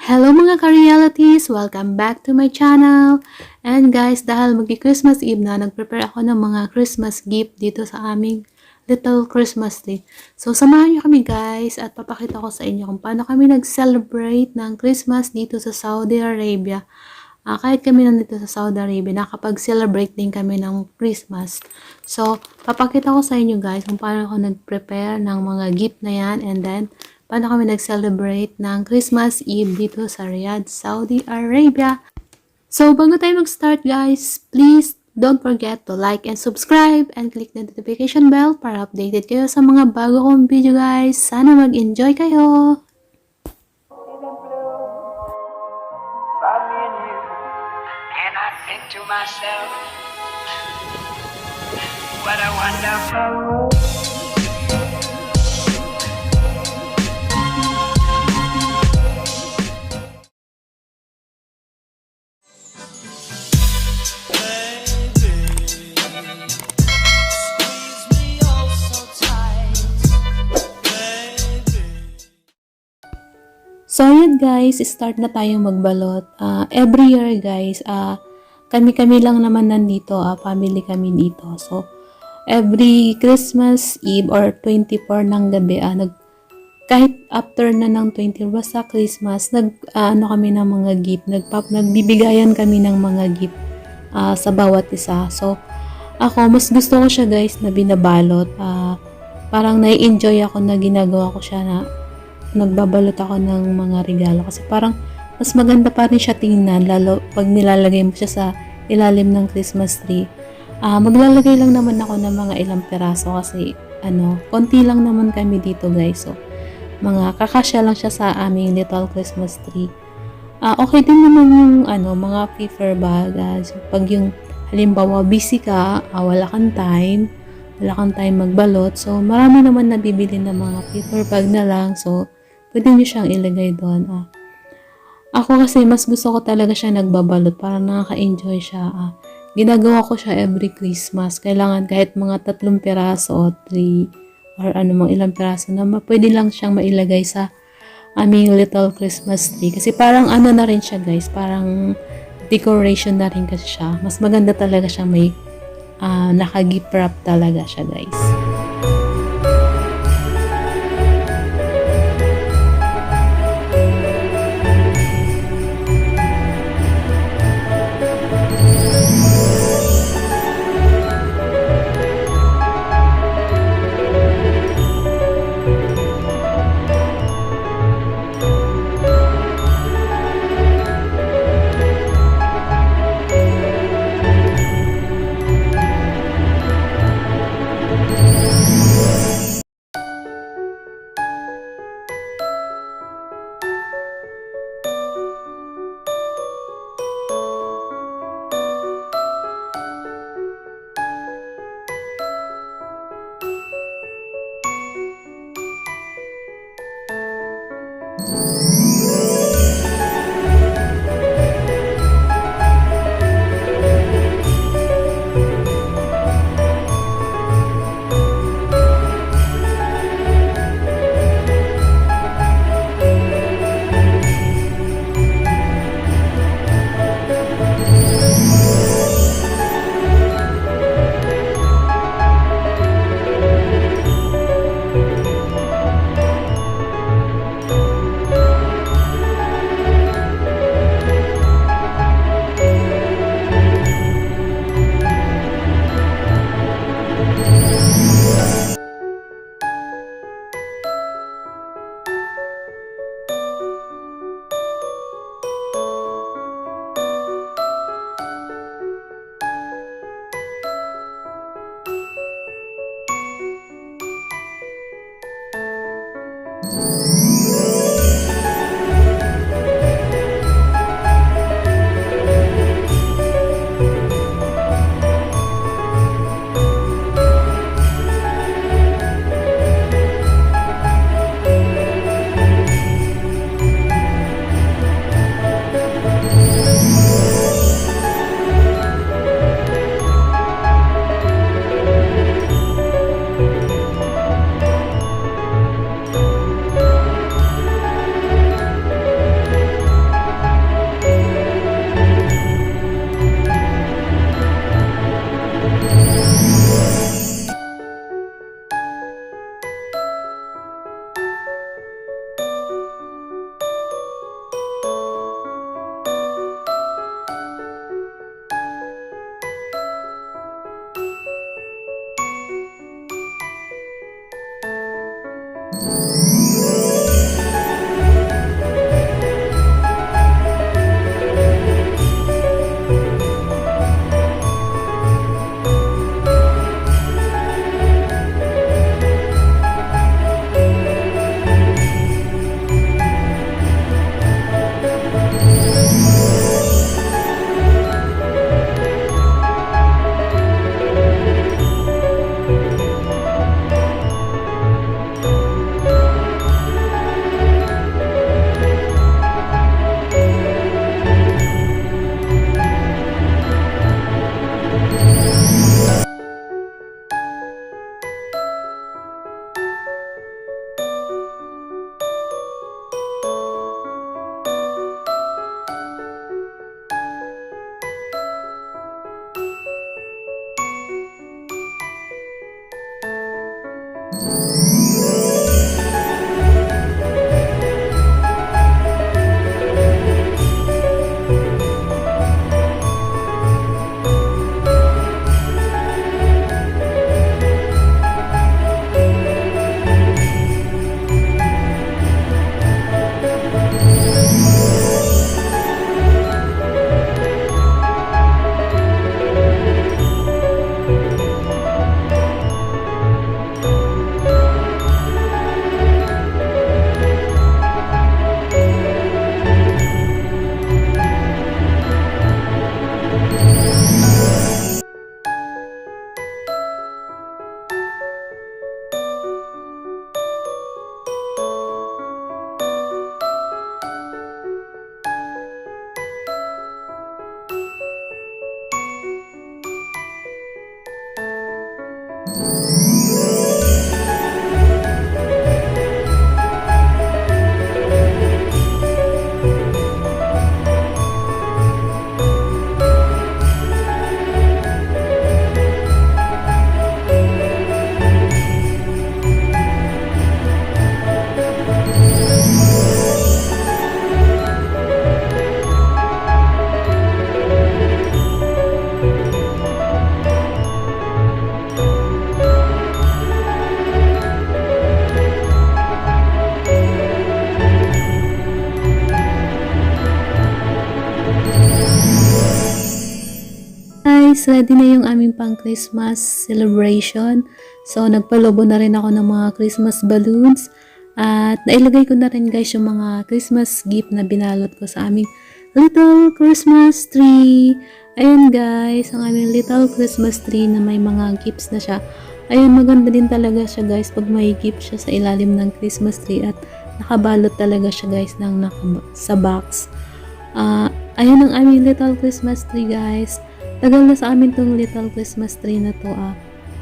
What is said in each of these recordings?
Hello mga ka-realities! Welcome back to my channel! And guys, dahil magki-Christmas Eve na, nag-prepare ako ng mga Christmas gift dito sa aming little Christmas tree. So, samahan niyo kami guys at papakita ko sa inyo kung paano kami nag-celebrate ng Christmas dito sa Saudi Arabia. Kahit kami nandito sa Saudi Arabia, nakapag-celebrate din kami ng Christmas. So, papakita ko sa inyo guys kung paano ako nag-prepare ng mga gift na yan and then paano kami nag-celebrate ng Christmas Eve dito sa Riyadh, Saudi Arabia. So, bago tayo mag-start guys, please don't forget to like and subscribe and click the notification bell para updated kayo sa mga bago kong video guys. Sana mag-enjoy kayo! And I think to myself, what a wonderful world. So, yun guys, start na tayong magbalot. Every year guys, kami-kami lang naman nandito, family kami dito. So, every Christmas Eve or 24 ng gabi, kahit after na ng 20 basta Christmas, kami ng mga gift, nagbibigayan kami ng mga gift sa bawat isa. So, ako, mas gusto ko siya guys na binabalot. Parang nai-enjoy ako na ginagawa ko siya na nagbabalot ako ng mga regalo kasi parang mas maganda pa rin siya tingnan lalo pag nilalagay mo siya sa ilalim ng Christmas tree. Maglalagay lang naman ako ng mga ilang peraso kasi konti lang naman kami dito guys. So, mga kakasya lang siya sa aming little Christmas tree. Okay din naman yung mga paper bag. So, pag yung halimbawa busy ka, wala kang time magbalot. So, marami naman nabibili ng mga paper bag na lang. So, pwede nyo siyang ilagay doon. Ako kasi mas gusto ko talaga siya nagbabalot para nakaka-enjoy siya. Ginagawa ko siya every Christmas. Kailangan kahit mga 3 piraso o 3 or ilang piraso na pwede lang siyang mailagay sa aming little Christmas tree. Kasi parang na rin siya guys. Parang decoration na rin kasi siya. Mas maganda talaga siya may naka-gift wrap talaga siya guys. guys, ready na yung aming pang Christmas celebration. So, nagpalobo na rin ako ng mga Christmas balloons. At nailagay ko na rin guys yung mga Christmas gift na binalot ko sa aming little Christmas tree. Ayan guys, ang aming little Christmas tree na may mga gifts na siya. Ayan, maganda din talaga siya guys pag may gift siya sa ilalim ng Christmas tree at nakabalot talaga siya guys sa box. Ayan ang aming little Christmas tree guys. Tagal na sa amin tong little Christmas tree na to.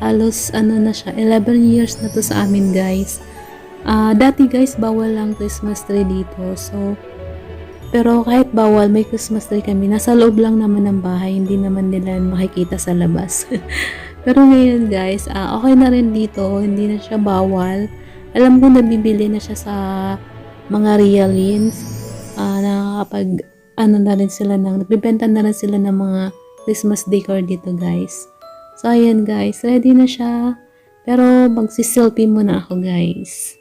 Halos na siya, 11 years na to sa amin guys. Dati guys, bawal lang Christmas tree dito. So, pero kahit bawal, may Christmas tree kami. Nasa loob lang naman ng bahay. Hindi naman nila makikita sa labas. Pero ngayon guys, okay na rin dito. Hindi na siya bawal. Alam ko nabibili na siya sa mga realins. Nakakapag na rin sila nagbibenta na rin sila ng mga Christmas decor dito guys. So ayan guys, ready na siya. Pero magsiselfie muna ako guys.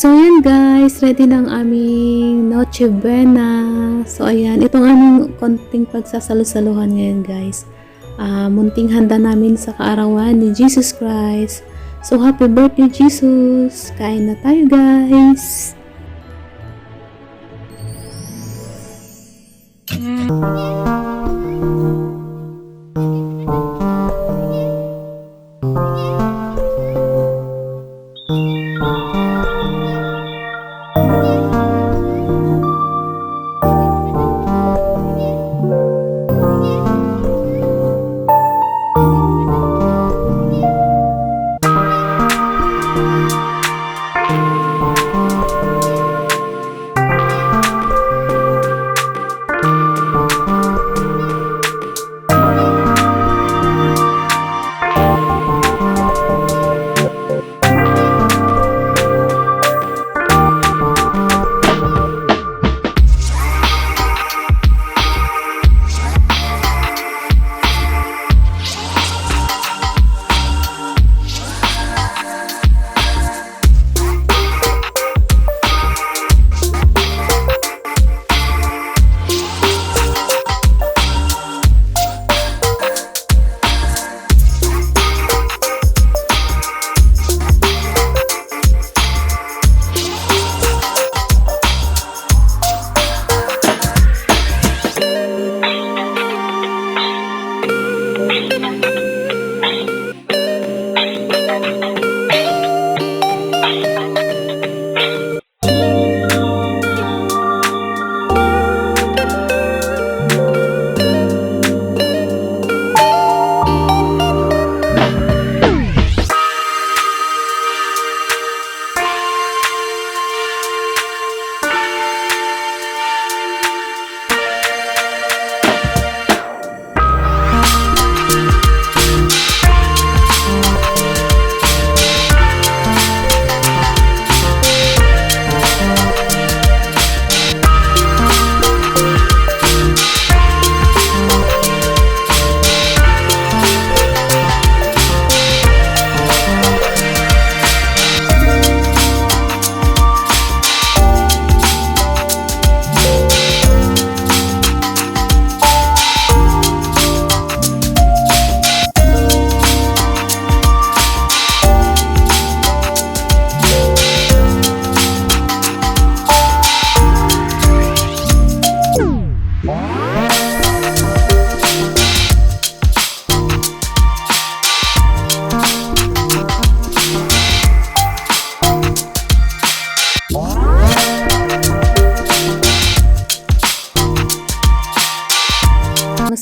So, ayan guys, ready na ang aming Noche Buena. So, ayan, itong aming konting pagsasalo-saluhan ngayon guys. Munting handa namin sa kaarawan ni Jesus Christ. So, happy birthday Jesus! Kain na tayo guys!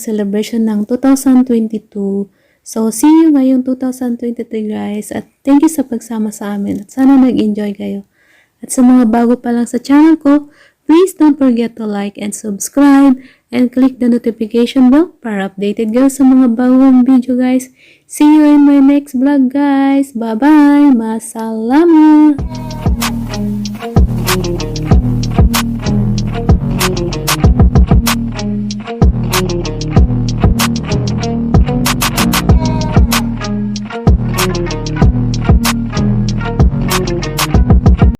celebration ng 2022. So, see you ngayong 2023 guys. At thank you sa pagsama sa amin. At sana nag-enjoy kayo. At sa mga bago pa lang sa channel ko, please don't forget to like and subscribe and click the notification bell para updated kayo sa mga bagong video guys. See you in my next vlog guys. Bye-bye. Masalamat.